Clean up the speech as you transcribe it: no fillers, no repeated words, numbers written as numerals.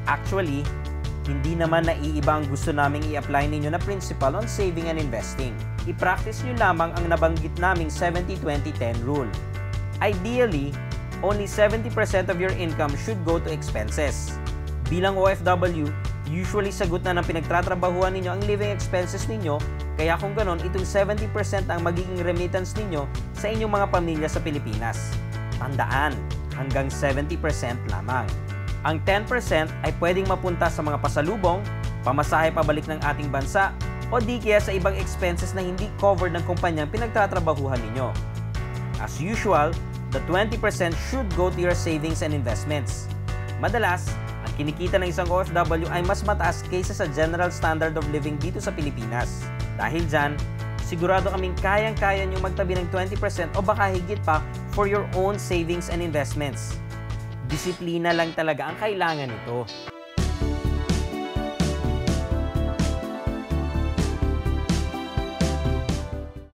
Actually, hindi naman naiiba ang gusto naming i-apply ninyo na principle on saving and investing. I-practice nyo lamang ang nabanggit naming 70-20-10 rule. Ideally, only 70% of your income should go to expenses. Bilang OFW, usually sagot na ng pinagtatrabahuan ninyo ang living expenses ninyo, kaya kung ganon, itong 70% ang magiging remittance ninyo sa inyong mga pamilya sa Pilipinas. Tandaan, hanggang 70% lamang. Ang 10% ay pwedeng mapunta sa mga pasalubong, pamasahe pabalik ng ating bansa, o di kaya sa ibang expenses na hindi covered ng kumpanyang pinagtatrabahuhan ninyo. As usual, the 20% should go to your savings and investments. Madalas, ang kinikita ng isang OFW ay mas mataas kaysa sa general standard of living dito sa Pilipinas. Dahil dyan, sigurado kaming kayang-kaya nyo magtabi ng 20% o baka higit pa for your own savings and investments. Disiplina lang talaga ang kailangan nito.